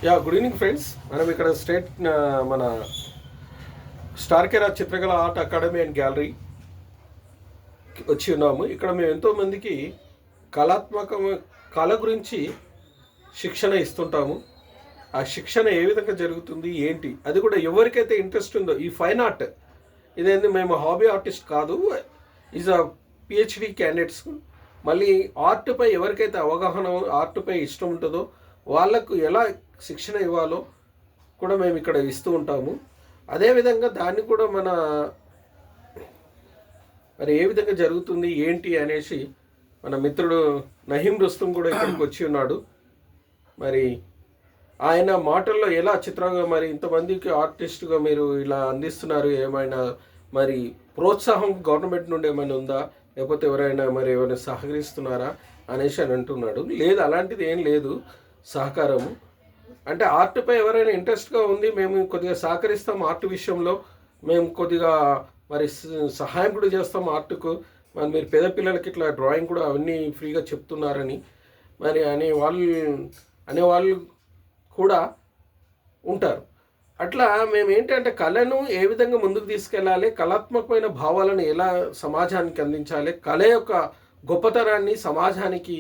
Good evening friends. మనం ఇక్కడ మన star Kera Chitrakala art academy and gallery వచ్చి ఉన్నాము. ఇక్కడ మేము ఎంతోమందికి కళాత్మక కళ గురించి శిక్షణ ఇస్తుంటాము. ఆ శిక్షణ ఏ విధంగా జరుగుతుంది ఏంటి, అది కూడా ఎవరికైతే ఇంట్రెస్ట్ ఉందో, ఈ ఫైన్ ఆర్ట్ ఇదేంటి, మేము హాబీ ఆర్టిస్ట్ కాదు, ఈజ్ అ పిహెచ్డి క్యాండిడేట్స్. మళ్ళీ ఆర్ట్పై ఎవరికైతే అవగాహన, ఆర్ట్పై ఇష్టం ఉంటుందో వాళ్ళకు ఎలా శిక్షణ ఇవ్వాలో కూడా మేము ఇక్కడ ఇస్తూ ఉంటాము. అదేవిధంగా దాన్ని కూడా మరి ఏ విధంగా జరుగుతుంది ఏంటి అనేసి మన మిత్రుడు నహీం రుస్తుం కూడా ఇక్కడికి వచ్చి ఉన్నాడు. మరి ఆయన మాటల్లో ఎలా చిత్రంగా మరి ఇంతమందికి ఆర్టిస్ట్గా మీరు ఇలా అందిస్తున్నారు, ఏమైనా మరి ప్రోత్సాహం గవర్నమెంట్ నుండి ఏమైనా ఉందా, లేకపోతే ఎవరైనా సహకరిస్తున్నారా అనేసి అని అంటున్నాడు. లేదు, అలాంటిది ఏం లేదు సహకారము. అంటే ఆర్ట్పై ఎవరైనా ఇంట్రెస్ట్గా ఉంది, మేము కొద్దిగా సహకరిస్తాం, ఆర్ట్ విషయంలో మేము కొద్దిగా మరి సహాయం కూడా చేస్తాం ఆర్ట్కు. మరి మీరు పేద పిల్లలకి ఇట్లా డ్రాయింగ్ కూడా అవన్నీ ఫ్రీగా చెప్తున్నారని మరి అనేవాళ్ళు కూడా ఉంటారు. అట్లా మేము ఏంటంటే కళను ఏ విధంగా ముందుకు తీసుకెళ్ళాలి, కళాత్మకమైన భావాలను ఎలా సమాజానికి అందించాలి, కళ యొక్క గొప్పతనాన్ని సమాజానికి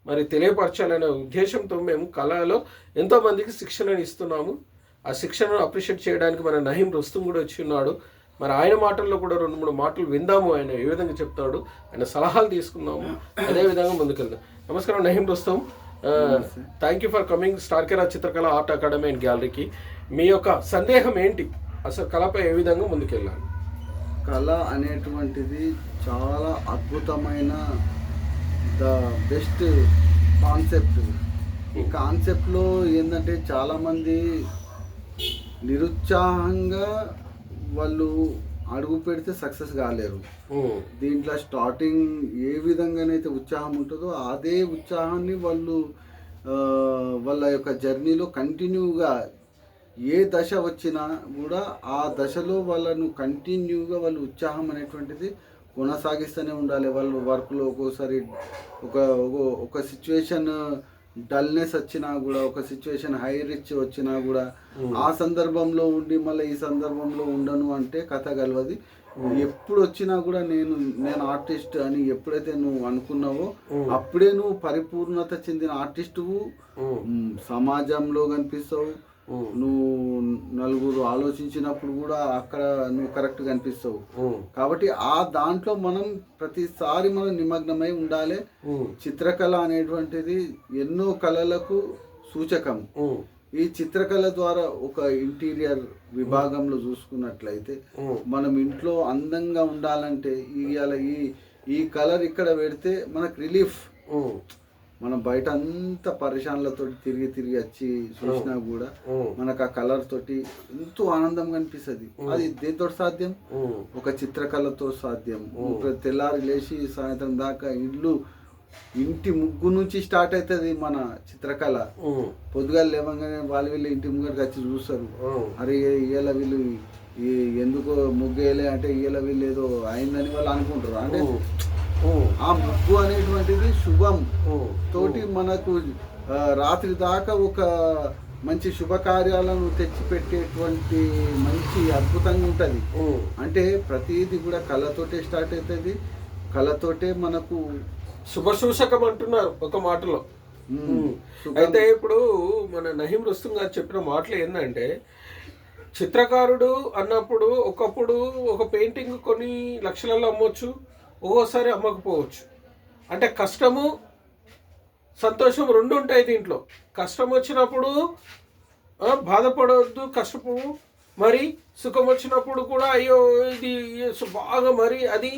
మరి తెలియపరచాలనే ఉద్దేశంతో మేము కళలో ఎంతోమందికి శిక్షణను ఇస్తున్నాము. ఆ శిక్షణను అప్రిషియేట్ చేయడానికి మన నహీం రుస్తుం కూడా వచ్చి ఉన్నాడు. మరి ఆయన మాటల్లో కూడా 2-3 మాటలు విందాము, ఆయన ఏ విధంగా చెప్తాడు, ఆయన సలహాలు తీసుకుందాము, అదేవిధంగా ముందుకెళ్దాం. నమస్కారం Naheem Rustum, thank you for coming star Kera Chitrakala art academy and గ్యాలరీకి. మీ యొక్క సందేహం ఏంటి, అసలు కళపై ఏ విధంగా ముందుకెళ్ళాలి? కళ అనేటువంటిది చాలా అద్భుతమైన ద బెస్ట్ కాన్సెప్ట్. ఈ కాన్సెప్ట్లో ఏంటంటే చాలామంది నిరుత్సాహంగా వాళ్ళు అడుగు పెడితే సక్సెస్ కాలేరు. దీంట్లో స్టార్టింగ్ ఏ విధంగానైతే ఉత్సాహం ఉంటుందో అదే ఉత్సాహాన్ని వాళ్ళు వాళ్ళ యొక్క జర్నీలో కంటిన్యూగా ఏ దశ వచ్చినా కూడా ఆ దశలో వాళ్ళను కంటిన్యూగా వాళ్ళు ఉత్సాహం అనేటువంటిది కొనసాగిస్తూనే ఉండాలి. వాళ్ళు వర్క్లో ఒక్కోసారి ఒక సిచ్యువేషన్ డల్నెస్ వచ్చినా కూడా, ఒక సిచ్యువేషన్ హై రిచ్ వచ్చినా కూడా ఆ సందర్భంలో ఉండి మళ్ళీ ఈ సందర్భంలో ఉండను అంటే కథ గలవది. ఎప్పుడు వచ్చినా కూడా నేను ఆర్టిస్ట్ అని ఎప్పుడైతే నువ్వు అనుకున్నావో అప్పుడే నువ్వు పరిపూర్ణత చెందిన ఆర్టిస్టువు, సమాజంలో కనిపిస్తావు. నువ్వు నలుగురు ఆలోచించినప్పుడు కూడా అక్కడ నువ్వు కరెక్ట్ కనిపిస్తావు. కాబట్టి ఆ దాంట్లో మనం ప్రతిసారి మనం నిమగ్నమై ఉండాలి. చిత్రకళ అనేటువంటిది ఎన్నో కళలకు సూచకం. ఈ చిత్రకళ ద్వారా ఒక ఇంటీరియర్ విభాగంలో చూసుకున్నట్లయితే మనం ఇంట్లో అందంగా ఉండాలంటే ఈ కలర్ ఇక్కడ పెడితే మనకు రిలీఫ్. మనం బయట అంతా పరిశానలతో తిరిగి వచ్చి చూసినా కూడా మనకు ఆ కలర్ తోటి ఎంతో ఆనందంగా అనిపిస్తుంది. అది దేంతో సాధ్యం? ఒక చిత్రకళతో సాధ్యం. తెల్లారి లేచి సాయంత్రం దాకా ఇంటి ముగ్గు నుంచి స్టార్ట్ అవుతుంది మన చిత్రకళ. పొద్దుగా లేవగానే వీళ్ళు ఇంటి ముగ్గురికి వచ్చి చూస్తారు, అరే ఇవాళ వీళ్ళు ఎందుకో ముగ్గు వేయలే అంటే ఇవాళ వీళ్ళు ఏదో అయిందని వాళ్ళు అనుకుంటారు. అంటే ఆ ముగ్గు అనేటువంటిది శుభం తోటి మనకు రాత్రి దాకా ఒక మంచి శుభకార్యాలను తెచ్చిపెట్టేటువంటి మంచి అద్భుతంగా ఉంటుంది. అంటే ప్రతిదీ కూడా కళతోటే స్టార్ట్ అవుతుంది, కళతోటే మనకు శుభసూచకం అంటున్నారు ఒక మాటలో. అయితే ఇప్పుడు మన నహీం రుస్తుం గారు చెప్పిన మాటలు ఏంటంటే, చిత్రకారుడు అన్నప్పుడు ఒకప్పుడు ఒక పెయింటింగ్ కొన్ని లక్షలలో అమ్మొచ్చు, ఒక్కోసారి అమ్మకపోవచ్చు. అంటే కష్టము సంతోషం 2 ఉంటాయి దీంట్లో. కష్టం వచ్చినప్పుడు బాధపడవద్దు, కష్టము. మరి సుఖం వచ్చినప్పుడు కూడా అయ్యో ఇది బాగా మరి అది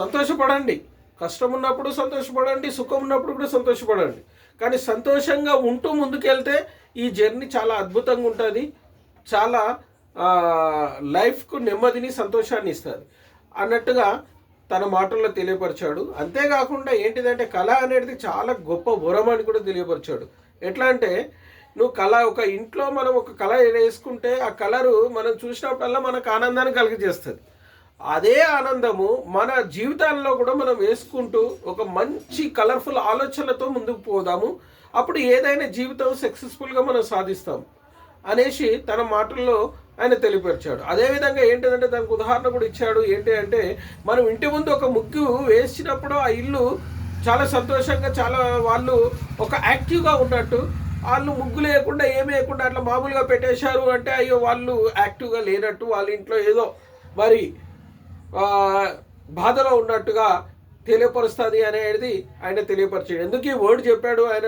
సంతోషపడండి. కష్టం ఉన్నప్పుడు సంతోషపడండి, సుఖం ఉన్నప్పుడు కూడా సంతోషపడండి. కానీ సంతోషంగా ఉంటూ ముందుకెళ్తే ఈ జర్నీ చాలా అద్భుతంగా ఉంటుంది, చాలా లైఫ్కు నెమ్మదిని సంతోషాన్ని ఇస్తుంది అన్నట్టుగా తన మాటల్లో తెలియపరిచాడు. అంతేకాకుండా ఏంటిదంటే కళ అనేది చాలా గొప్ప వరం అని కూడా తెలియపరిచాడు. ఎట్లా అంటే, నువ్వు ఒక ఇంట్లో మనం ఒక కళ వేసుకుంటే ఆ కలరు మనం చూసినప్పుడల్లా మనకు ఆనందాన్ని కలిగజేస్తుంది. అదే ఆనందము మన జీవితాల్లో కూడా మనం వేసుకుంటూ ఒక మంచి కలర్ఫుల్ ఆలోచనలతో ముందుకు పోదాము. అప్పుడు ఏదైనా జీవితం సక్సెస్ఫుల్గా మనం సాధిస్తాం అనేసి తన మాటల్లో ఆయన తెలియపరిచాడు. అదేవిధంగా ఏంటిదంటే దానికి ఉదాహరణ కూడా ఇచ్చాడు. ఏంటి అంటే మనం ఇంటి ముందు ఒక ముగ్గు వేసినప్పుడు ఆ ఇల్లు చాలా సంతోషంగా, చాలా వాళ్ళు ఒక యాక్టివ్గా ఉన్నట్టు, వాళ్ళు ముగ్గులు వేయకుండా ఏమి వేయకుండా అట్లా మామూలుగా పెట్టేశారు అంటే అయ్యో వాళ్ళు యాక్టివ్గా లేనట్టు, వాళ్ళ ఇంట్లో ఏదో మరి బాధలో ఉన్నట్టుగా తెలియపరుస్తుంది అనేది ఆయన తెలియపరిచాడు. ఎందుకు ఈ వర్డ్ చెప్పాడు ఆయన,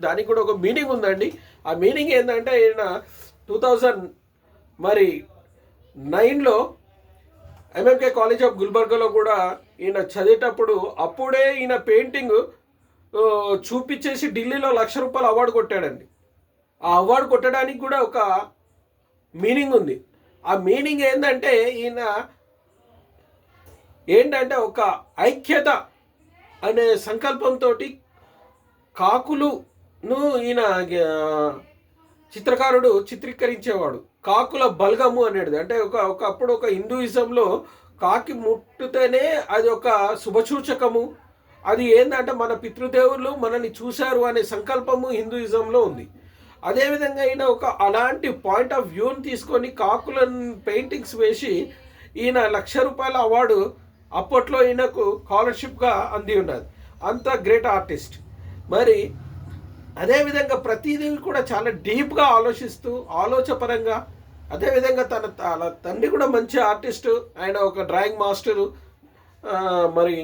దానికి కూడా ఒక మీనింగ్ ఉందండి. ఆ మీనింగ్ ఏంటంటే ఆయన 2009లో ఎంఎంకే కాలేజ్ ఆఫ్ గుల్బర్గాలో కూడా ఈయన చదివేటప్పుడు అప్పుడే ఈయన పెయింటింగ్ చూపించేసి ఢిల్లీలో ₹1,00,000 అవార్డు కొట్టాడండి. ఆ అవార్డు కొట్టడానికి కూడా ఒక మీనింగ్ ఉంది. ఆ మీనింగ్ ఏంటంటే ఈయన ఏంటంటే ఒక ఐక్యత అనే సంకల్పంతో కాకులును ఈయన చిత్రకారుడు చిత్రీకరించేవాడు. కాకుల బల్గము అనేది అంటే ఒకప్పుడు ఒక హిందూయిజంలో కాకి ముట్టితేనే అది ఒక శుభసూచకము, అది ఏంటంటే మన పితృదేవులు మనల్ని చూశారు అనే సంకల్పము హిందూయిజంలో ఉంది. అదేవిధంగా ఈయన ఒక అలాంటి పాయింట్ ఆఫ్ వ్యూని తీసుకొని కాకుల పెయింటింగ్స్ వేసి ఈయన ₹1,00,000 అవార్డు అప్పట్లో ఈయనకు స్కాలర్షిప్గా అంది ఉన్నది. అంత గ్రేట్ ఆర్టిస్ట్. మరి అదేవిధంగా ప్రతిదీ కూడా చాలా డీప్గా ఆలోచిస్తూ ఆలోచపరంగా, అదేవిధంగా తన తండ్రి కూడా మంచి ఆర్టిస్టు, ఆయన ఒక డ్రాయింగ్ మాస్టరు మరి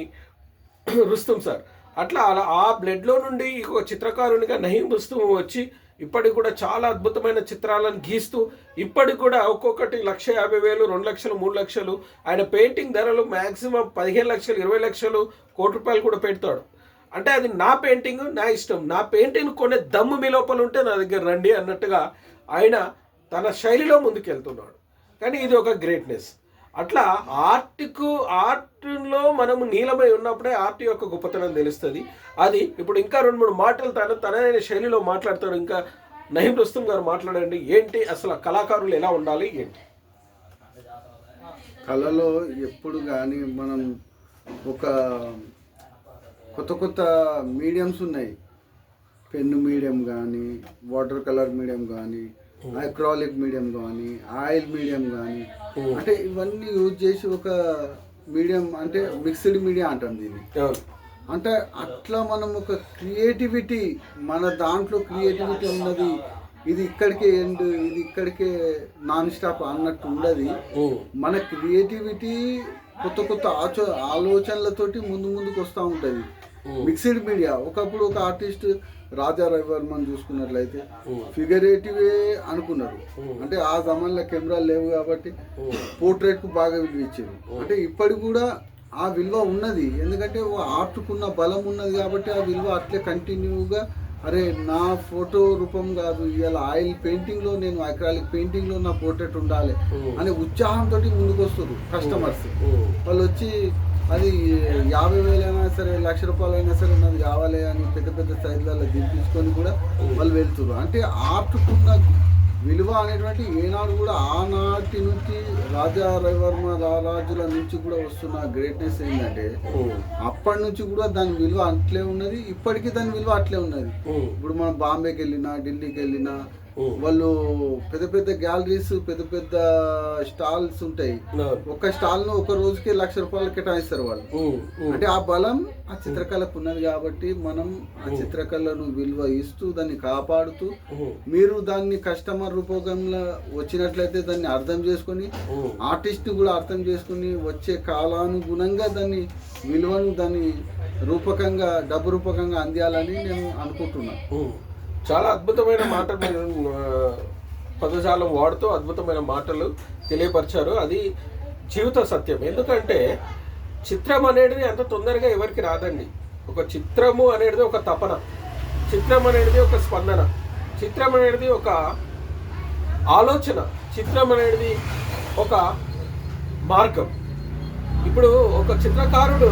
రుస్తుం సార్. అట్లా ఆ బ్లడ్లో నుండి ఒక చిత్రకారునిగా నహీం రుస్తుం వచ్చి ఇప్పటికి కూడా చాలా అద్భుతమైన చిత్రాలను గీస్తూ ఇప్పటికి కూడా ఒక్కొక్కటి ₹1,50,000, ₹2,00,000, ₹3,00,000 ఆయన పెయింటింగ్ ధరలు మ్యాక్సిమం 15 లక్షలు, 20 లక్షలు, ₹1,00,00,000 కూడా పెడతాడు. అంటే అది నా పెయింటింగ్, నా ఇష్టం, నా పెయింటింగ్ కొనే దమ్ము మీ లోపల ఉంటే నా దగ్గర రండి అన్నట్టుగా ఆయన తన శైలిలో ముందుకెళ్తున్నాడు. కానీ ఇది ఒక గ్రేట్నెస్. అట్లా ఆర్ట్లో మనము నీలమై ఉన్నప్పుడే ఆర్ట్ యొక్క గొప్పతనం తెలుస్తుంది. అది ఇప్పుడు ఇంకా 2-3 మాటలు తనదైన శైలిలో మాట్లాడతాడు. ఇంకా నహీం రుస్తుం గారు మాట్లాడండి. ఏంటి అసలు కళాకారులు ఎలా ఉండాలి ఏంటి? కళలో ఎప్పుడు కానీ మనం ఒక కొత్త మీడియంస్ ఉన్నాయి. పెన్ను మీడియం కానీ, వాటర్ కలర్ మీడియం కానీ, అక్రాలిక్ మీడియం కానీ, ఆయిల్ మీడియం కానీ, అంటే ఇవన్నీ యూజ్ చేసి ఒక మీడియం అంటే మిక్స్డ్ మీడియా అంటాం దీన్ని. అంటే అట్లా మనం ఒక క్రియేటివిటీ, మన దాంట్లో క్రియేటివిటీ ఉన్నది, ఇది ఇక్కడికే ఎండ్, ఇది ఇక్కడికే నాన్ స్టాప్ అన్నట్టు ఉండదు. మన క్రియేటివిటీ కొత్త ఆలోచనలతోటి ముందుకు వస్తూ ఉంటుంది. Mixed media. ఒకప్పుడు ఒక ఆర్టిస్ట్ రాజా రవివర్మని చూసుకున్నట్లయితే ఫిగరేటివే అనుకున్నారు. అంటే ఆ జమాన్లో కెమెరాలు లేవు కాబట్టి పోర్ట్రేట్కు బాగా విలువ ఇచ్చేది. అంటే ఇప్పటికి కూడా ఆ విలువ ఉన్నది, ఎందుకంటే ఆర్ట్కున్న బలం ఉన్నది కాబట్టి ఆ విలువ అట్లే కంటిన్యూగా, అరే నా ఫోటో రూపం కాదు, ఇవాళ ఆయిల్ పెయింటింగ్లో, నేను అక్రాలిక్ పెయింటింగ్లో నా పోర్ట్రేట్ ఉండాలి అనే ఉత్సాహంతో ముందుకు వస్తారు కస్టమర్స్. వాళ్ళు వచ్చి అది 50,000 అయినా సరే, ₹1,00,000 అయినా సరే నాకు కావాలి అని పెద్ద సైజులలో దింపించుకొని కూడా వాళ్ళు వెళ్తున్నారు. అంటే ఆర్ట్కున్న విలువ అనేటువంటి ఏనాడు కూడా ఆనాటి నుంచి రాజా రవివర్మ రారాజుల నుంచి కూడా వస్తున్న గ్రేట్నెస్ ఏంటంటే అప్పటి నుంచి కూడా దాని విలువ అట్లే ఉన్నది, ఇప్పటికీ దాని విలువ అట్లే ఉన్నది. ఇప్పుడు మనం బాంబేకి వెళ్ళినా, ఢిల్లీకి వెళ్ళినా, వాళ్ళు పెద్ద గ్యాలరీస్, పెద్ద స్టాల్స్ ఉంటాయి. ఒక స్టాల్ ను ఒక రోజుకి ₹1,00,000 కేటాయిస్తారు వాళ్ళు. అంటే ఆ బలం ఆ చిత్రకళకు ఉన్నది కాబట్టి మనం ఆ చిత్రకళను విలువ ఇస్తూ దాన్ని కాపాడుతూ, మీరు దాన్ని కస్టమర్ రూపకంలో వచ్చినట్లయితే దాన్ని అర్థం చేసుకొని, ఆర్టిస్ట్ కూడా అర్థం చేసుకుని వచ్చే కాలానుగుణంగా దాన్ని విలువను దాన్ని రూపకంగా, డబ్బు రూపకంగా అందియాలని నేను అనుకుంటున్నాను. చాలా అద్భుతమైన మాటలు, పదజాలం వాడుతూ అద్భుతమైన మాటలు తెలియపరిచారు. అది జీవిత సత్యం. ఎందుకంటే చిత్రం అనేది అంత తొందరగా ఎవరికి రాదండి. ఒక చిత్రము అనేది ఒక తపన, చిత్రం అనేది ఒక స్పందన, చిత్రం అనేది ఒక ఆలోచన, చిత్రం అనేది ఒక మార్గం. ఇప్పుడు ఒక చిత్రకారుడు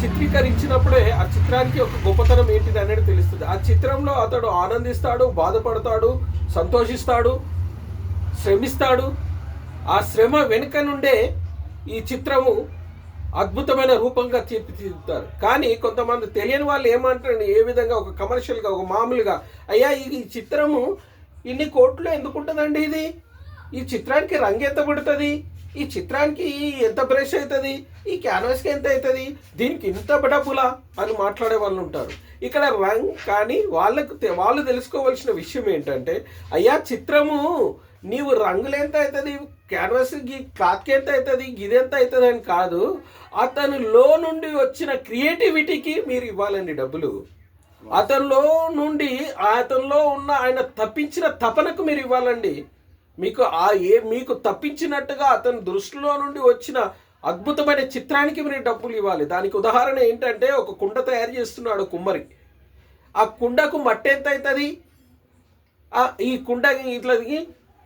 చిత్రీకరించినప్పుడే ఆ చిత్రానికి ఒక గొప్పతనం ఏంటిది అనేది తెలుస్తుంది. ఆ చిత్రంలో అతడు ఆనందిస్తాడు, బాధపడతాడు, సంతోషిస్తాడు, శ్రమిస్తాడు. ఆ శ్రమ వెనుక నుండే ఈ చిత్రము అద్భుతమైన రూపంగా తీర్చిదిద్దుతారు. కానీ కొంతమంది తెలియని వాళ్ళు ఏమంటారు, ఏ విధంగా ఒక కమర్షియల్గా ఒక మామూలుగా, అయ్యా ఈ చిత్రము ఇన్ని కోట్లు ఎందుకు ఉంటుందండి, ఇది ఈ చిత్రానికి రంగు ఎంత పడుతుంది, ఈ చిత్రానికి ఎంత బ్రష్ అవుతుంది, ఈ క్యాన్వాస్కి ఎంత అవుతుంది, దీనికి ఇంత డబ్బులా అని మాట్లాడే వాళ్ళు ఉంటారు. ఇక్కడ రంగ్ కానీ వాళ్ళు తెలుసుకోవాల్సిన విషయం ఏంటంటే, అయ్యా చిత్రము నీవు రంగులు ఎంత అవుతుంది, క్యాన్వాస్ క్లాత్కి ఎంత అవుతుంది, ఇది ఎంత అవుతుంది అని కాదు, అతనిలో నుండి వచ్చిన క్రియేటివిటీకి మీరు ఇవ్వాలండి డబ్బులు. అతనిలో ఉన్న ఆయన తప్పించిన తపనకు మీరు ఇవ్వాలండి. మీకు తప్పించినట్టుగా అతని దృష్టిలో నుండి వచ్చిన అద్భుతమైన చిత్రానికి మీరు డబ్బులు ఇవ్వాలి. దానికి ఉదాహరణ ఏంటంటే, ఒక కుండ తయారు చేస్తున్నాడు కుమ్మరి. ఆ కుండకు మట్టి ఎంత అవుతుంది, ఈ కుండ ఇట్లా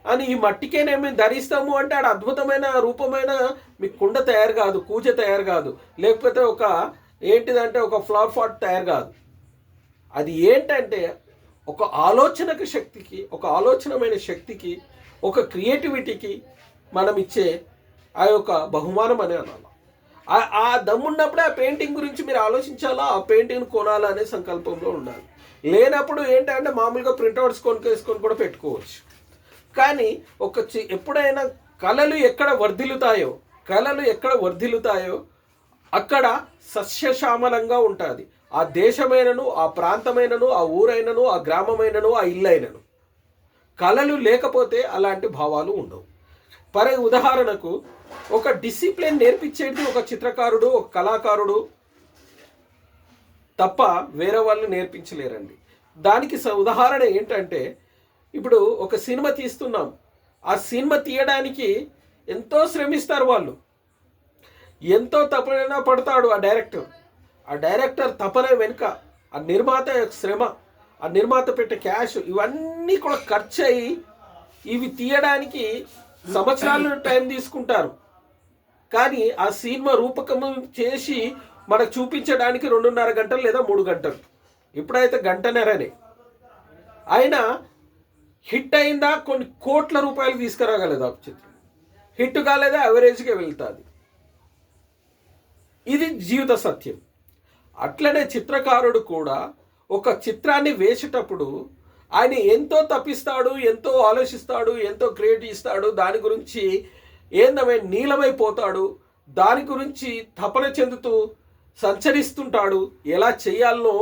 అని ఈ మట్టికేనే మేము ధరిస్తాము అంటే ఆడ అద్భుతమైన రూపమైన మీ కుండ తయారు కాదు, కూజ తయారు కాదు, లేకపోతే ఒక ఫ్లవర్ పాట్ తయారు కాదు. అది ఏంటంటే ఒక ఆలోచనకు శక్తికి, ఒక ఆలోచనమైన శక్తికి, ఒక క్రియేటివిటీకి మనం ఇచ్చే ఆ యొక్క బహుమానం అని అనాలి. ఆ దమ్మున్నప్పుడే ఆ పెయింటింగ్ గురించి మీరు ఆలోచించాలా, ఆ పెయింటింగ్ కొనాలా అనే సంకల్పంలో ఉండాలి. లేనప్పుడు ఏంటంటే మామూలుగా ప్రింట్అవుట్స్ కొనుక్కేసుకొని కూడా పెట్టుకోవచ్చు. కానీ ఎప్పుడైనా కళలు ఎక్కడ వర్ధిల్లుతాయో అక్కడ సస్యశ్యామలంగా ఉంటుంది. ఆ దేశమైనను, ఆ ప్రాంతమైనను, ఆ ఊరైనను, ఆ గ్రామమైనను, ఆ ఇల్లైనను. కళలు లేకపోతే అలాంటి భావాలు ఉండవు. ఉదాహరణకు ఒక డిసిప్లిన్ నేర్పించేది ఒక చిత్రకారుడు, ఒక కళాకారుడు తప్ప వేరే వాళ్ళు నేర్పించలేరండి. దానికి ఉదాహరణ ఏంటంటే, ఇప్పుడు ఒక సినిమా తీస్తున్నాం, ఆ సినిమా తీయడానికి ఎంతో శ్రమిస్తారు వాళ్ళు, ఎంతో తపన పడతాడు ఆ డైరెక్టర్ తపన వెనుక ఆ నిర్మాత శ్రమ, ఆ నిర్మాత పెట్టే క్యాష్, ఇవన్నీ కూడా ఖర్చు అయ్యి ఇవి తీయడానికి సంవత్సరాలు టైం తీసుకుంటారు. కానీ ఆ సినిమా రూపకం చేసి మనకు చూపించడానికి 2.5 గంటలు లేదా 3 గంటలు, ఇప్పుడైతే గంటన్నరనే. అయినా హిట్ అయిందా, కొన్ని కోట్ల రూపాయలు తీసుకురాగలదు ఆ చిత్రం. హిట్ కాలేదా యావరేజ్గా వెళ్తుంది. ఇది జీవిత సత్యం. అట్లనే చిత్రకారుడు కూడా ఒక చిత్రాన్ని వేసేటప్పుడు ఆయన ఎంతో తప్పిస్తాడు, ఎంతో ఆలోచిస్తాడు, ఎంతో క్రియేట్ ఇస్తాడు, దాని గురించి నీలమైపోతాడు, దాని గురించి తపన చెందుతూ సంచరిస్తుంటాడు. ఎలా చేయాలనో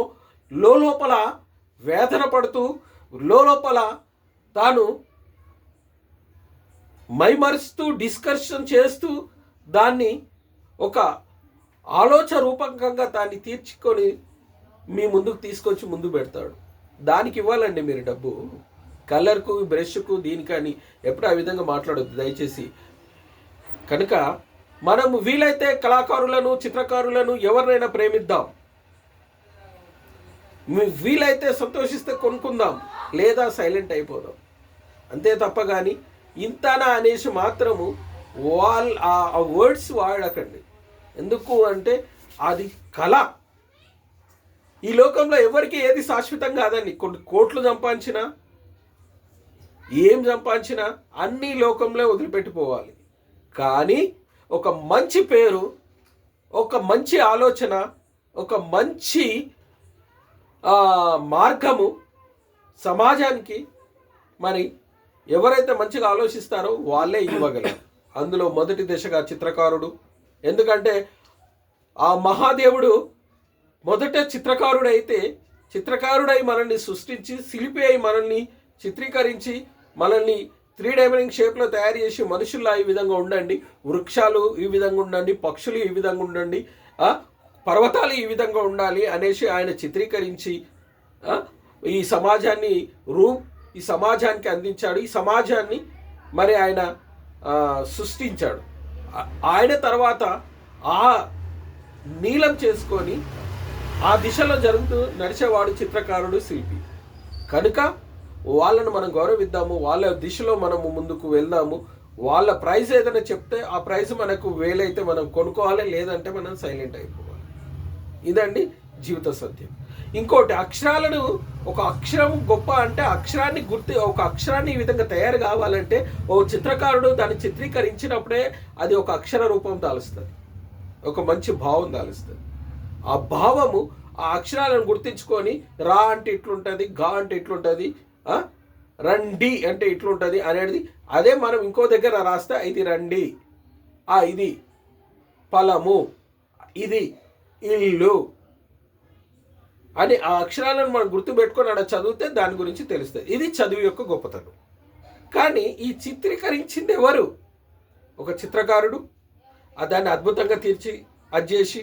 లోపల వేదన పడుతూ, లోపల తాను మైమరుస్తూ డిస్కషన్ చేస్తూ దాన్ని ఒక ఆలోచన రూపకంగా దాన్ని తీర్చుకొని మీ ముందుకు తీసుకొచ్చి ముందు పెడతాడు. దానికి ఇవ్వాలండి మీరు డబ్బు. కలర్కు, బ్రష్కు, దీనికని ఎప్పుడు ఆ విధంగా మాట్లాడొద్దు దయచేసి. కనుక మనము వీలైతే కళాకారులను, చిత్రకారులను ఎవరినైనా ప్రేమిద్దాం. వీలైతే సంతోషిస్తే కొనుక్కుందాం, లేదా సైలెంట్ అయిపోదాం. అంతే తప్ప కానీ ఇంతనా అనేసి మాత్రము ఆ వర్డ్స్ వాడకండి. ఎందుకు అంటే అది కళ. ఈ లోకంలో ఎవరికి ఏది శాశ్వతం కాదండి. కొన్ని కోట్లు సంపాదించినా, ఏం సంపాదించినా అన్ని లోకంలో వదిలిపెట్టిపోవాలి. కానీ ఒక మంచి పేరు, ఒక మంచి ఆలోచన, ఒక మంచి మార్గము సమాజానికి మరి ఎవరైతే మంచిగా ఆలోచిస్తారో వాళ్ళే ఇవ్వగలరు. అందులో మొదటి దశగా చిత్రకారుడు. ఎందుకంటే ఆ మహాదేవుడు మొదట చిత్రకారుడై మనల్ని సృష్టించి, శిల్పి అయి మనల్ని చిత్రీకరించి, మనల్ని 3 డైమెన్షన్ షేప్లో తయారు చేసి మనుషుల్లా ఈ విధంగా ఉండండి, వృక్షాలు ఈ విధంగా ఉండండి, పక్షులు ఈ విధంగా ఉండండి, పర్వతాలు ఈ విధంగా ఉండాలి అనేసి ఆయన చిత్రీకరించి ఈ సమాజానికి అందించాడు. ఈ సమాజాన్ని మరి ఆయన సృష్టించాడు. ఆయన తర్వాత ఆ నీలం చేసుకొని ఆ దిశలో నడిచేవాడు చిత్రకారుడు, శిల్పి. కనుక వాళ్ళను మనం గౌరవిద్దాము, వాళ్ళ దిశలో మనము ముందుకు వెళ్దాము. వాళ్ళ ప్రైస్ ఏదైనా చెప్తే ఆ ప్రైస్ మనకు వేలైతే మనం కొనుక్కోవాలి, లేదంటే మనం సైలెంట్ అయిపోవాలి. ఇదండి జీవిత సత్యం. ఇంకోటి అక్షరాలను, ఒక అక్షరం గొప్ప అంటే ఒక అక్షరాన్ని ఈ విధంగా తయారు కావాలంటే ఓ చిత్రకారుడు దాన్ని చిత్రీకరించినప్పుడే అది ఒక అక్షర రూపం దాలుస్తుంది, ఒక మంచి భావం దాలుస్తుంది. ఆ భావము ఆ అక్షరాలను గుర్తించుకొని రా అంటే ఇట్లుంటుంది, గా అంటే ఇట్లుంటుంది, రండి అంటే ఇట్లుంటుంది అనేది అదే మనం ఇంకో దగ్గర రాస్తే ఇది రండి, ఇది ఫలము, ఇది ఇల్లు అని ఆ అక్షరాలను మనం గుర్తుపెట్టుకొని అక్కడ చదివితే దాని గురించి తెలుస్తుంది. ఇది చదువు యొక్క గొప్పతనం. కానీ ఈ చిత్రీకరించింది ఎవరు? ఒక చిత్రకారుడు దాన్ని అద్భుతంగా అది చేసి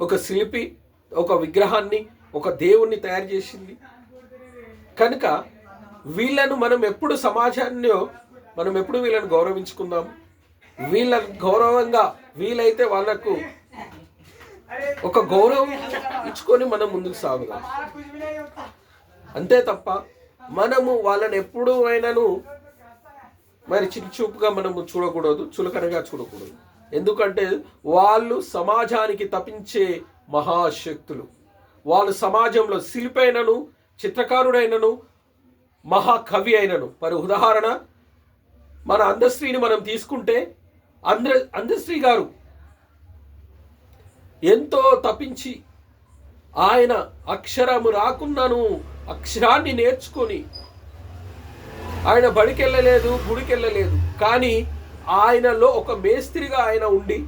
ఒక శిల్పి ఒక విగ్రహాన్ని, ఒక దేవుణ్ణి తయారు చేసింది. కనుక వీళ్ళను మనం ఎప్పుడు వీళ్ళని గౌరవించుకుందాం. వీళ్ళ గౌరవంగా వీలైతే వాళ్ళకు ఒక గౌరవం ఇచ్చుకొని మనం ముందుకు సాగుదాం. అంతే తప్ప మనము వాళ్ళని ఎప్పుడు అయినాను మరి చిన్నచూపుగా మనము చూడకూడదు, చులకనగా చూడకూడదు. ఎందుకంటే వాళ్ళు సమాజానికి తపించే మహాశక్తులు. వాళ్ళు సమాజంలో శిల్పైనను, చిత్రకారుడైనను, మహాకవి అయినను. మరి ఉదాహరణ మన అందశ్రీని మనం తీసుకుంటే అందశ్రీ గారు ఎంతో తపించి ఆయన అక్షరము రాకున్నాను అక్షరాన్ని నేర్చుకొని ఆయన బడికెళ్ళలేదు, గుడికెళ్ళలేదు, కానీ ఆయనలో ఒక మేస్త్రిగా ఆయన ఉండి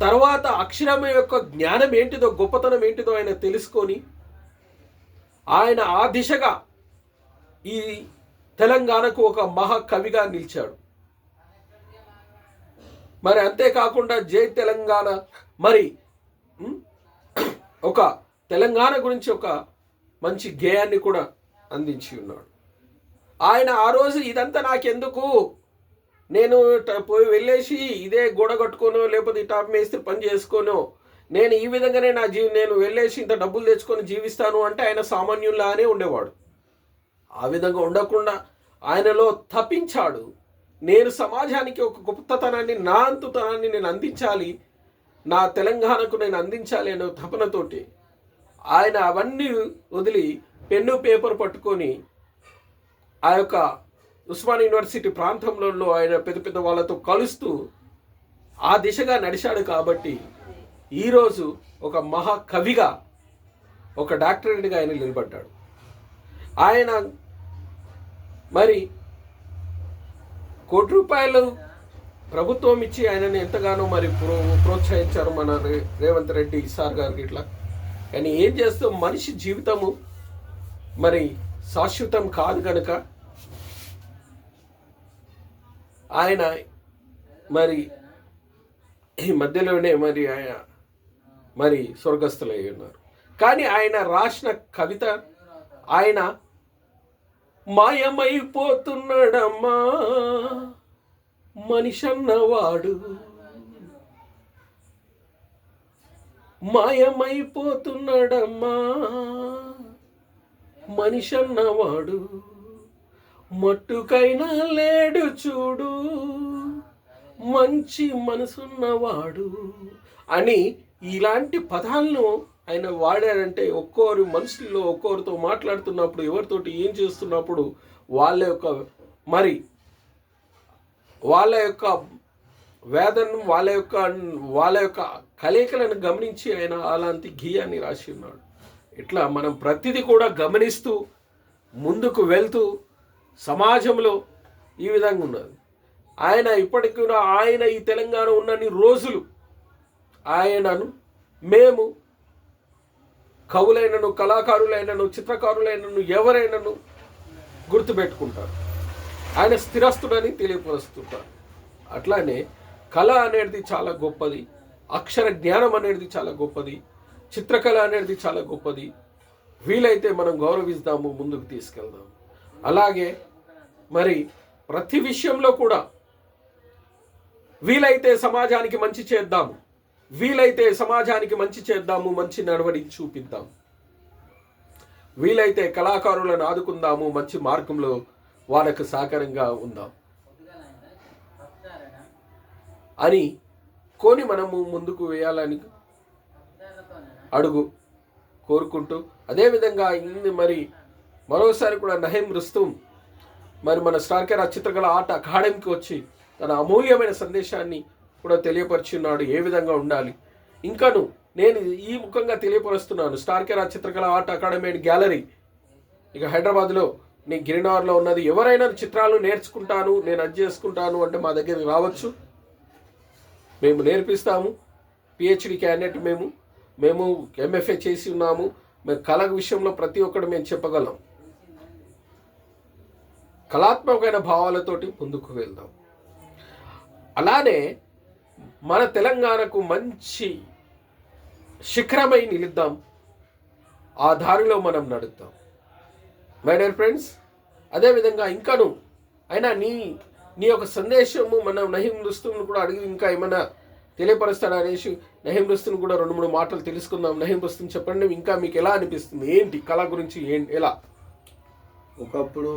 తర్వాత అక్షరం యొక్క జ్ఞానం ఏంటిదో, గొప్పతనం ఏంటిదో ఆయన తెలుసుకొని ఆయన ఆ దిశగా ఈ తెలంగాణకు ఒక మహాకవిగా నిలిచాడు. మరి అంతేకాకుండా జై తెలంగాణ మరి ఒక తెలంగాణ గురించి ఒక మంచి గేయాన్ని కూడా అందించి ఉన్నాడు. ఆయన ఆ రోజు ఇదంతా నాకెందుకు, నేను పోయి వెళ్ళేసి ఇదే గోడ కట్టుకోనో లేకపోతే ఈ టాప్ మేస్త్రి పని చేసుకోనో, నేను ఈ విధంగానే నేను వెళ్ళేసి ఇంత డబ్బులు తెచ్చుకొని జీవిస్తాను అంటే ఆయన సామాన్యుల్లానే ఉండేవాడు. ఆ విధంగా ఉండకుండా ఆయనలో తపించాడు. నేను సమాజానికి ఒక గొప్పతనాన్ని, నా అంతుతనాన్ని నేను అందించాలి, నా తెలంగాణకు నేను అందించాలి అనే తపనతోటి ఆయన అవన్నీ వదిలి పెన్ను పేపర్ పట్టుకొని ఆ యొక్క ఉస్మాన్ యూనివర్సిటీ ప్రాంతంలో ఆయన పెద్ద పెద్ద వాళ్ళతో కలుస్తూ ఆ దిశగా నడిచాడు. కాబట్టి ఈరోజు ఒక మహాకవిగా, ఒక డాక్టరేట్గా ఆయన నిలబడ్డాడు. ఆయన మరి ₹1 ప్రభుత్వం ఇచ్చి ఆయనని ఎంతగానో మరి ప్రోత్సహించారు మన రేవంత్ రెడ్డి సార్ గారికి ఇట్లా. కానీ ఏం చేస్తాం, మనిషి జీవితము మరి శాశ్వతం కాదు కనుక ఆయన మరి ఈ మధ్యలోనే మరి ఆయన మరి స్వర్గస్థులై ఉన్నారు. కానీ ఆయన రాసిన కవిత, ఆయన మాయమైపోతున్నాడమ్మా మనిషన్నవాడు, మాయమైపోతున్నాడమ్మా మనిషన్నవాడు, మట్టుకైనా లేడు చూడు మంచి మనసున్నవాడు అని ఇలాంటి పదాలను ఆయన వాడారంటే ఒక్కొరు మనుషుల్లో ఒక్కొరితో మాట్లాడుతున్నప్పుడు, ఎవరితోటి ఏం చేస్తున్నప్పుడు వాళ్ళ యొక్క వేదన, వాళ్ళ యొక్క కలయికలను గమనించి ఆయన అలాంటి గీయాన్ని రాసి ఉన్నాడు. ఇట్లా మనం ప్రతిదీ కూడా గమనిస్తూ ముందుకు వెళ్తూ సమాజంలో ఈ విధంగా ఉన్నది. ఆయన ఇప్పటికీ ఆయన ఈ తెలంగాణ ఉన్నన్ని రోజులు ఆయనను మేము కవులైనను, కళాకారులైనను, చిత్రకారులైనను ఎవరైనాను గుర్తుపెట్టుకుంటారు. ఆయన స్థిరస్తుడని తెలియపరుస్తుంటారు. అట్లానే కళ అనేది చాలా గొప్పది, అక్షర జ్ఞానం అనేది చాలా గొప్పది, చిత్రకళ అనేది చాలా గొప్పది. వీలైతే మనం గౌరవిస్తాము, ముందుకు తీసుకెళ్దాము. అలాగే మరి ప్రతి విషయంలో కూడా వీలైతే సమాజానికి మంచి చేద్దాము, వీలైతే సమాజానికి మంచి చేద్దాము, మంచి నడవడి చూపిద్దాం. వీలైతే కళాకారులను ఆదుకుందాము, మంచి మార్గంలో వాళ్ళకు సహకారంగా ఉందాం అని కొని మనము ముందుకు వేయాలని అడుగు కోరుకుంటూ, అదేవిధంగా మరి మరోసారి కూడా నహీం రుస్తుం మరి మన స్టార్ కెరా చిత్రకళ ఆర్ట్ అకాడమీకి వచ్చి తన అమూల్యమైన సందేశాన్ని కూడా తెలియపరిచున్నాడు, ఏ విధంగా ఉండాలి. ఇంకాను నేను ఈ ముఖంగా తెలియపరుస్తున్నాను, star Kera Chitrakala art academy and gallery ఇక హైదరాబాద్లో గిరినగర్లో ఉన్నది. ఎవరైనా చిత్రాలు నేర్చుకుంటాను, నేను అది చేసుకుంటాను అంటే మా దగ్గరికి రావచ్చు, మేము నేర్పిస్తాము. పిహెచ్డి క్యాండిడేట్ మేము ఎంఎఫ్ఏ చేసి ఉన్నాము. మేము కళ విషయంలో ప్రతి ఒక్కటి మేము చెప్పగలం. కళాత్మకమైన భావాలతోటి ముందుకు వెళ్దాం. అలానే మన తెలంగాణకు మంచి శిఖరమై నిలుద్దాం, ఆ దారిలో మనం నడుద్దాం మై డియర్ ఫ్రెండ్స్. అదేవిధంగా ఇంకాను అయినా నీ యొక్క సందేశము మనం నహీం రుస్తుం కూడా అడిగి ఇంకా ఏమైనా తెలియపరుస్తాడు అనేసి నహీం రుస్తుం కూడా 2-3 మాటలు తెలుసుకుందాం. నహీం రుస్తుం చెప్పండి, ఇంకా మీకు ఎలా అనిపిస్తుంది, ఏంటి కళ గురించి, ఎలా? ఒకప్పుడు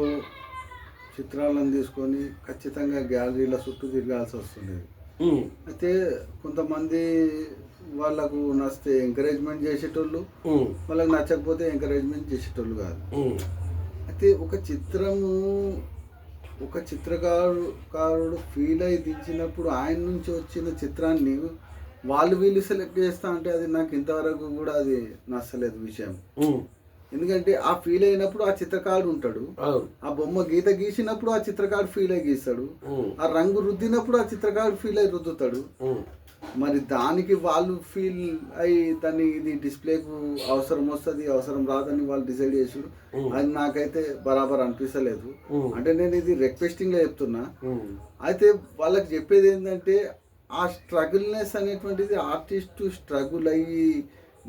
చిత్రాలను తీసుకొని ఖచ్చితంగా గ్యాలరీల చుట్టూ తిరగాల్సి వస్తుండేది. అయితే కొంతమంది వాళ్ళకు నచ్చితే ఎంకరేజ్మెంట్ చేసేటోళ్ళు, వాళ్ళకి నచ్చకపోతే ఎంకరేజ్మెంట్ చేసేటోళ్ళు కాదు. అయితే ఒక చిత్రకారుడు ఫీల్ అయి దించినప్పుడు ఆయన నుంచి వచ్చిన చిత్రాన్ని వీళ్ళు సెలెక్ట్ చేస్తా అంటే అది నాకు ఇంతవరకు కూడా అది నచ్చలేదు విషయం. ఎందుకంటే ఆ ఫీల్ అయినప్పుడు ఆ చిత్రకారుడు ఉంటాడు, ఆ బొమ్మ గీత గీసినప్పుడు ఆ చిత్రకారుడు ఫీల్ అయి గీస్తాడు, ఆ రంగు రుద్దినప్పుడు ఆ చిత్రకారుడు ఫీల్ అయి రుద్దుతాడు. మరి దానికి వాళ్ళు ఫీల్ అయి దాన్ని ఇది డిస్ప్లేకు అవసరం వస్తుంది అవసరం రాదని వాళ్ళు డిసైడ్ చేసారు. అది నాకైతే బరాబర్ అనిపిస్తలేదు. అంటే నేను ఇది రిక్వెస్టింగ్ గా చెప్తున్నా. అయితే వాళ్ళకి చెప్పేది ఏంటంటే ఆ స్ట్రగుల్నెస్ అనేటువంటిది ఆర్టిస్ట్ స్ట్రగుల్ అయ్యి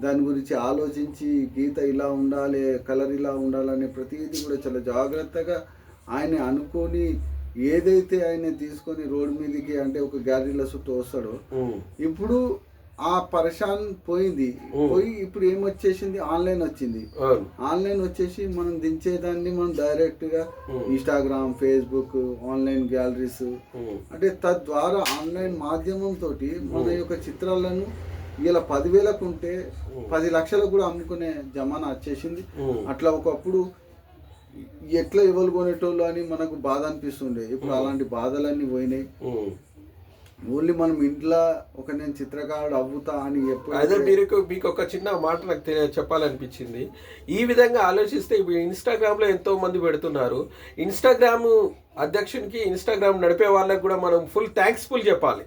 దాని గురించి ఆలోచించి గీత ఇలా ఉండాలి, కలర్ ఇలా ఉండాలనే ప్రతిదీ కూడా చాలా జాగ్రత్తగా ఆయన అనుకొని ఏదైతే ఆయన తీసుకొని రోడ్ మీదకి అంటే ఒక గ్యాలరీల చుట్టూ వస్తాడో, ఇప్పుడు ఆ పరిశాన్ పోయి ఇప్పుడు ఏమొచ్చేసింది, ఆన్లైన్ వచ్చింది. ఆన్లైన్ వచ్చేసి మనం దించేదాన్ని మనం డైరెక్ట్ గా ఇన్స్టాగ్రామ్, ఫేస్బుక్, ఆన్లైన్ గ్యాలరీస్ అంటే తద్వారా ఆన్లైన్ మాధ్యమం తోటి మన యొక్క చిత్రాలను ఇలా 10,000కు ఉంటే 10 లక్షలకు కూడా అమ్ముకునే జమానా వచ్చేసింది. అట్లా ఒకప్పుడు ఎట్లా ఇవ్వలు కొనేటోళ్ళు అని మనకు బాధ అనిపిస్తుండే. ఇప్పుడు అలాంటి బాధలన్నీ పోయినాయి. ఓన్లీ మనం ఇంట్లో నేను చిత్రకారుడు అవ్వుతా అని అదే మీకు ఒక చిన్న మాట నాకు చెప్పాలనిపించింది. ఈ విధంగా ఆలోచిస్తే ఇప్పుడు ఇన్స్టాగ్రామ్ లో ఎంతో మంది పెడుతున్నారు. ఇన్స్టాగ్రామ్ అధ్యక్షునికి, ఇన్స్టాగ్రామ్ నడిపే వాళ్ళకి కూడా మనం ఫుల్ థ్యాంక్స్ఫుల్ చెప్పాలి.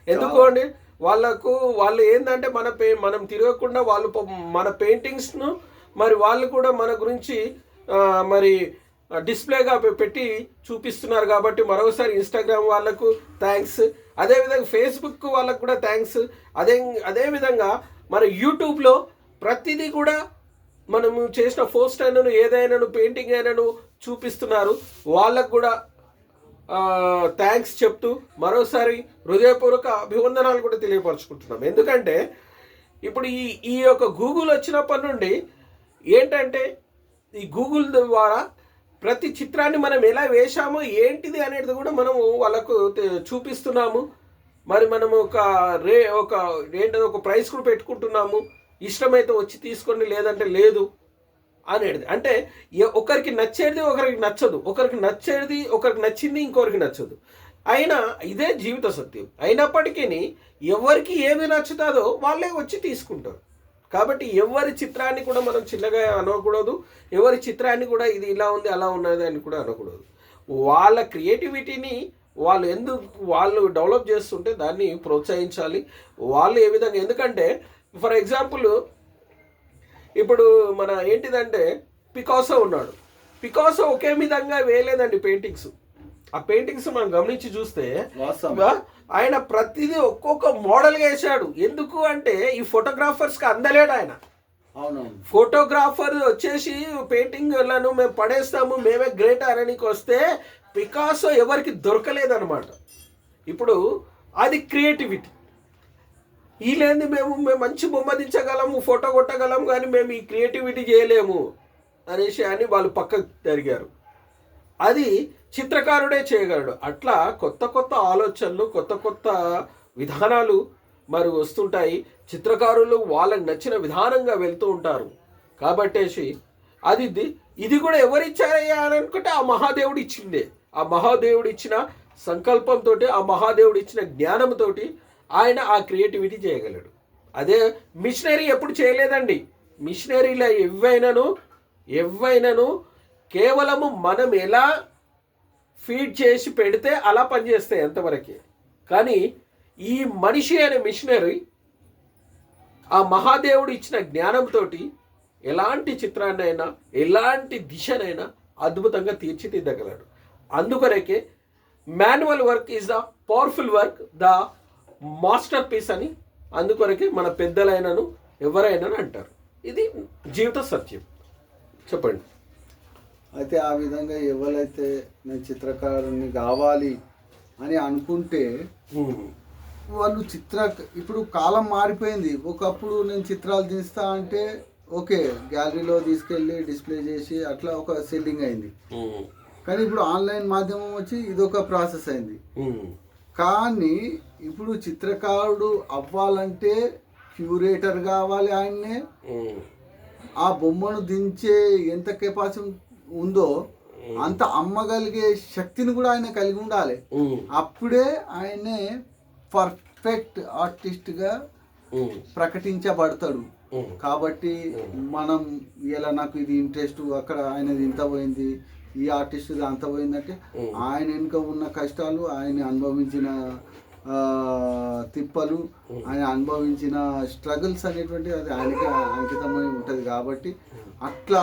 ఎందుకు అండి, వాళ్ళు ఏంటంటే మనం తిరగకుండా వాళ్ళు మన పెయింటింగ్స్ను మరి వాళ్ళు కూడా మన గురించి మరి డిస్ప్లేగా పెట్టి చూపిస్తున్నారు. కాబట్టి మరోసారి ఇన్స్టాగ్రామ్ వాళ్ళకు థ్యాంక్స్, అదేవిధంగా ఫేస్బుక్ వాళ్ళకు కూడా థ్యాంక్స్. అదేవిధంగా మన యూట్యూబ్లో ప్రతిదీ కూడా మనము చేసిన పోస్ట్ అయినను ఏదైనాను పెయింటింగ్ అయినను చూపిస్తున్నారు. వాళ్ళకు కూడా థ్యాంక్స్ చెప్తూ మరోసారి హృదయపూర్వక అభివందనాలు కూడా తెలియపరచుకుంటున్నాం. ఎందుకంటే ఇప్పుడు ఈ యొక్క గూగుల్ వచ్చినప్పటి నుండి ఏంటంటే ఈ గూగుల్ ద్వారా ప్రతి చిత్రాన్ని మనం ఎలా వేశామో ఏంటిది అనేది కూడా మనము వాళ్ళకు చూపిస్తున్నాము. మరి మనము ఒక ప్రైస్ కూడా పెట్టుకుంటున్నాము. ఇష్టమైతే వచ్చి తీసుకోండి, లేదంటే లేదు అనేది. అంటే ఒకరికి నచ్చేది ఒకరికి నచ్చదు, ఒకరికి నచ్చింది ఇంకొకరికి నచ్చదు. అయినా ఇదే జీవిత సత్యం. అయినప్పటికీ ఎవరికి ఏది నచ్చుతుందో వాళ్ళే వచ్చి తీసుకుంటారు. కాబట్టి ఎవరి చిత్రాన్ని కూడా మనం చిన్నగా అనకూడదు, ఎవరి చిత్రాన్ని కూడా ఇది ఇలా ఉంది అలా ఉన్నది అని కూడా అనకూడదు. వాళ్ళ క్రియేటివిటీని వాళ్ళు డెవలప్ చేస్తుంటే దాన్ని ప్రోత్సహించాలి. వాళ్ళు ఏ విధంగా, ఎందుకంటే ఫర్ ఎగ్జాంపుల్ ఇప్పుడు మన ఏంటిదంటే పికాసో ఉన్నాడు. పికాసో ఒకే విధంగా వేయలేదండి పెయింటింగ్స్. ఆ పెయింటింగ్స్ మనం గమనించి చూస్తే ఆయన ప్రతిదీ ఒక్కొక్క మోడల్గా వేసాడు. ఎందుకు అంటే ఈ ఫోటోగ్రాఫర్స్కి అందలేడు ఆయన. ఫోటోగ్రాఫర్ వచ్చేసి పెయింటింగ్లను మేము పడేస్తాము, మేమే గ్రేట్ అనడానికి వస్తే పికాసో ఎవరికి దొరకలేదన్నమాట. ఇప్పుడు అది క్రియేటివిటీ. వీళ్ళేంది మేము మంచి బొమ్మ దించగలము, ఫోటో కొట్టగలం, కానీ మేము ఈ క్రియేటివిటీ చేయలేము అనేసి అని వాళ్ళు పక్కకు జరిగారు. అది చిత్రకారుడే చేయగలడు. అట్లా కొత్త ఆలోచనలు, కొత్త విధానాలు మరి వస్తుంటాయి. చిత్రకారులు వాళ్ళకి నచ్చిన విధానంగా వెళ్తూ ఉంటారు. కాబట్టేసి ఇది కూడా ఎవరిచ్చారయ్యా అని అనుకుంటే ఆ మహాదేవుడు ఇచ్చిందే. ఆ మహాదేవుడు ఇచ్చిన సంకల్పంతో, ఆ మహాదేవుడు ఇచ్చిన జ్ఞానంతో ఆయన ఆ క్రియేటివిటీ చేయగలడు. అదే మిషనరీ ఎప్పుడు చేయలేదండి. మిషనరీలో ఎవైనాను కేవలము మనం ఎలా ఫీడ్ చేసి పెడితే అలా పనిచేస్తాయి అంతవరకే. కానీ ఈ మనిషి అనే మిషనరీ ఆ మహాదేవుడు ఇచ్చిన జ్ఞానంతో ఎలాంటి చిత్రాన్నైనా ఎలాంటి దిశనైనా అద్భుతంగా తీర్చిదిద్దగలడు. అందుకొరకే manual work is the powerful work, the masterpiece అని అందుకొరకే మన పెద్దలైనను ఎవరైనా అంటారు. ఇది జీవిత సత్యం. చెప్పండి. అయితే ఆ విధంగా ఎవరైతే నేను చిత్రకారుని కావాలి అని అనుకుంటే వాళ్ళు ఇప్పుడు కాలం మారిపోయింది. ఒకప్పుడు నేను చిత్రాలు తీస్తా అంటే ఓకే, గ్యాలరీలో తీసుకెళ్ళి డిస్ప్లే చేసి అట్లా ఒక సెల్లింగ్ అయింది. కానీ ఇప్పుడు ఆన్లైన్ మాధ్యమం వచ్చి ఇదొక ప్రాసెస్ అయింది. కానీ ఇప్పుడు చిత్రకారుడు అవ్వాలంటే క్యూరేటర్ కావాలి. ఆయన్నే ఆ బొమ్మను దించే ఎంత కెపాసిటీ ఉందో అంత అమ్మగలిగే శక్తిని కూడా ఆయన కలిగి ఉండాలి. అప్పుడే ఆయనే పర్ఫెక్ట్ ఆర్టిస్ట్గా ప్రకటించబడతాడు. కాబట్టి మనం ఇలా నాకు ఇది ఇంట్రెస్ట్, అక్కడ ఆయనది ఇంత పోయింది, ఈ ఆర్టిస్ట్ అంత పోయిందంటే ఆయన వెనుక ఉన్న కష్టాలు, ఆయన అనుభవించిన తిప్పలు, ఆయన అనుభవించిన స్ట్రగుల్స్ అనేటువంటి అది ఆయనకి అంకితమై ఉంటుంది. కాబట్టి అట్లా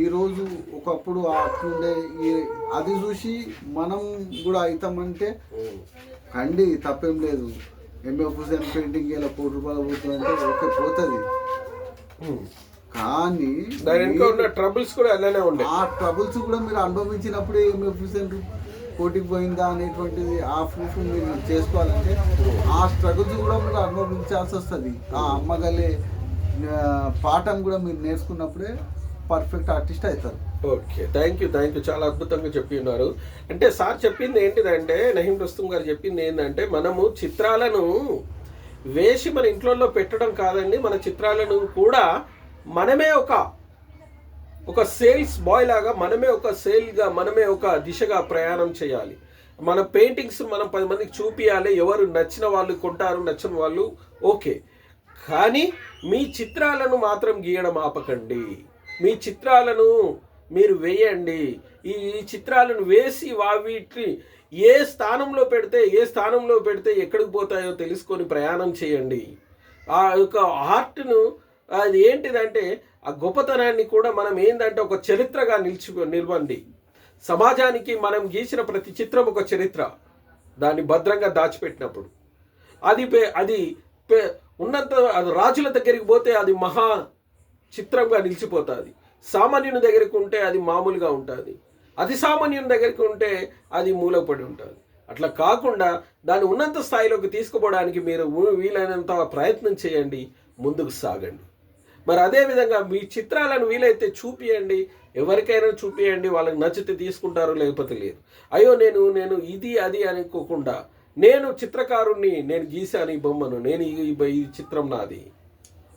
ఈరోజు ఒకప్పుడు అట్లుండే అది చూసి మనం కూడా అవుతామంటే కండి తప్పేం లేదు. ఎంఎఫ్ హుసేన్ పెయింటింగ్ ఇలా ₹1,00,00,000 పోతుందంటే ఓకే పోతుంది. కానీ ట్రబుల్స్ కూడా అలానే ఉండే. ఆ ట్రబుల్స్ కూడా మీరు అనుభవించినప్పుడే ఎంఎఫ్ హుసేన్ కోటికి పోయిందా అనేటువంటిది ఆ ప్రూఫ్ మీరు చేసుకోవాలంటే ఆ స్ట్రగుల్స్ కూడా మీరు అనుభవించాల్సి వస్తుంది. ఆ అమ్మగలే పాఠం కూడా మీరు నేర్చుకున్నప్పుడే పర్ఫెక్ట్ ఆర్టిస్ట్ అవుతారు. Okay, thank you. చాలా అద్భుతంగా చెప్పి ఉన్నారు. అంటే సార్ చెప్పింది ఏంటిదంటే, నహీం రుస్తుం గారు చెప్పింది ఏంటంటే, మనము చిత్రాలను వేసి మన ఇంట్లో పెట్టడం కాదండి, మన చిత్రాలను కూడా మనమే ఒక సేల్స్ బాయ్ లాగా, మనమే ఒక సేల్గా, మనమే ఒక దిశగా ప్రయాణం చేయాలి. మన పెయింటింగ్స్ మనం 10 మందికి చూపించాలి. ఎవరు నచ్చిన వాళ్ళు కొంటారు, నచ్చిన వాళ్ళు ఓకే. కానీ మీ చిత్రాలను మాత్రం గీయడం ఆపకండి. మీ చిత్రాలను మీరు వేయండి. ఈ చిత్రాలను వేసి వీటిని ఏ స్థానంలో పెడితే ఎక్కడికి పోతాయో తెలుసుకొని ప్రయాణం చేయండి. ఆ యొక్క ఆర్ట్ను అది ఏంటిదంటే ఆ గొప్పతనాన్ని కూడా మనం ఏంటంటే ఒక చరిత్రగా నిలవండి. సమాజానికి మనం గీసిన ప్రతి చిత్రం ఒక చరిత్ర. దాన్ని భద్రంగా దాచిపెట్టినప్పుడు అది అది రాజుల దగ్గరికి పోతే అది మహా చిత్రంగా నిలిచిపోతుంది. సామాన్యుని దగ్గరికి ఉంటే అది మామూలుగా ఉంటుంది. అతి సామాన్యుని దగ్గరికి ఉంటే అది మూలపడి ఉంటుంది. అట్లా కాకుండా దాన్ని ఉన్నంత స్థాయిలోకి తీసుకుపోవడానికి మీరు వీలైనంత ప్రయత్నం చేయండి, ముందుకు సాగండి. మరి అదేవిధంగా మీ చిత్రాలను వీలైతే చూపియండి, ఎవరికైనా చూపియండి. వాళ్ళకి నచ్చితే తీసుకుంటారు, లేకపోతే లేదు. అయ్యో నేను ఇది అది అనుకోకుండా నేను చిత్రకారుణ్ణి, నేను గీసాను ఈ బొమ్మను, నేను ఈ చిత్రం నాది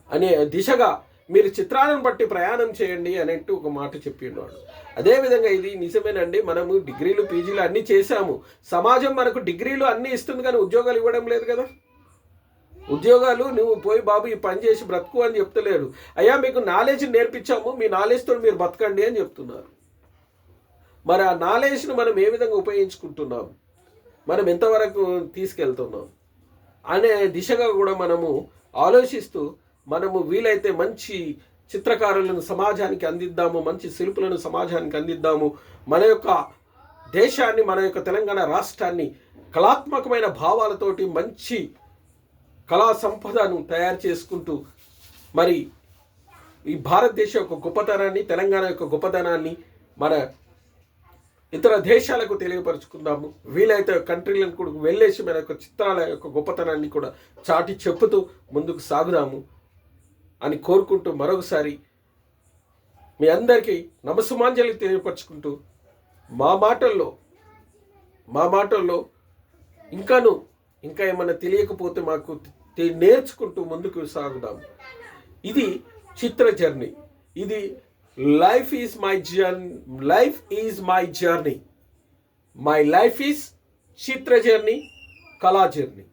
అనే దిశగా మీరు చిత్రాలను బట్టి ప్రయాణం చేయండి అనేట్టు ఒక మాట చెప్పి ఉన్నాడు. అదేవిధంగా ఇది నిజమేనండి. మనము డిగ్రీలు పీజీలు అన్నీ చేశాము. సమాజం మనకు డిగ్రీలు అన్నీ ఇస్తుంది, కానీ ఉద్యోగాలు ఇవ్వడం లేదు కదా. ఉద్యోగాలు నువ్వు పోయి బాబు ఈ పని చేసి బ్రతుకు అని చెప్తలేరు. అయ్యా మీకు నాలెడ్జ్ నేర్పించాము, మీ నాలెడ్జ్తో మీరు బతకండి అని చెప్తున్నారు. మరి ఆ నాలెడ్జ్ను మనం ఏ విధంగా ఉపయోగించుకుంటున్నాం, మనం ఎంతవరకు తీసుకెళ్తున్నాం అనే దిశగా కూడా మనము ఆలోచిస్తూ మనము వీలైతే మంచి చిత్రకారులను సమాజానికి అందిద్దాము, మంచి శిల్పులను సమాజానికి అందిద్దాము. మన యొక్క దేశాన్ని, మన యొక్క తెలంగాణ రాష్ట్రాన్ని కళాత్మకమైన భావాలతోటి మంచి కళా సంపదను తయారు చేసుకుంటూ మరి ఈ భారతదేశం యొక్క గొప్పతనాన్ని, తెలంగాణ యొక్క గొప్పతనాన్ని మన ఇతర దేశాలకు తెలియపరుచుకుందాము. వీలైతే కంట్రీలను కూడా వెళ్ళేసి మన యొక్క చిత్రాల యొక్క గొప్పతనాన్ని కూడా చాటి చెప్పుతూ ముందుకు సాగుదాము అని కోరుకుంటూ మరొకసారి మీ అందరికీ నమస్సుమాంజలి తెలియపరుచుకుంటూ మా మాటల్లో ఇంకా ఏమైనా తెలియకపోతే మాకు నేర్చుకుంటూ ముందుకు సాగుదాం. ఇది చిత్ర జర్నీ. ఇది life is my journey, life is my journey, my life is Chitra journey, కళా జర్నీ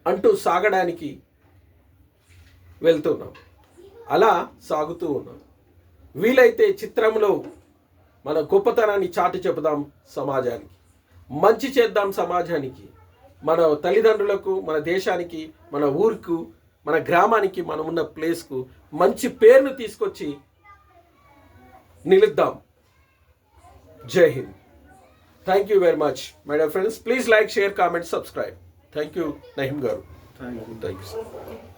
అంటూ సాగడానికి వెళ్తున్నాం. అలా సాగుతూ ఉన్నాం. వీలైతే చిత్రంలో మన గొప్పతనాన్ని చాటి చెబుదాం సమాజానికి, మంచి చేద్దాం సమాజానికి, మన తల్లిదండ్రులకు, మన దేశానికి, మన ఊరుకు, మన గ్రామానికి, మనం ఉన్న ప్లేస్కు మంచి పేరును తీసుకొచ్చి నిలుద్దాం. Jai Hind. Thank you very much my dear friends. Please like, share, comment, subscribe. Thank you Naheem garu. Thank you. Thank you.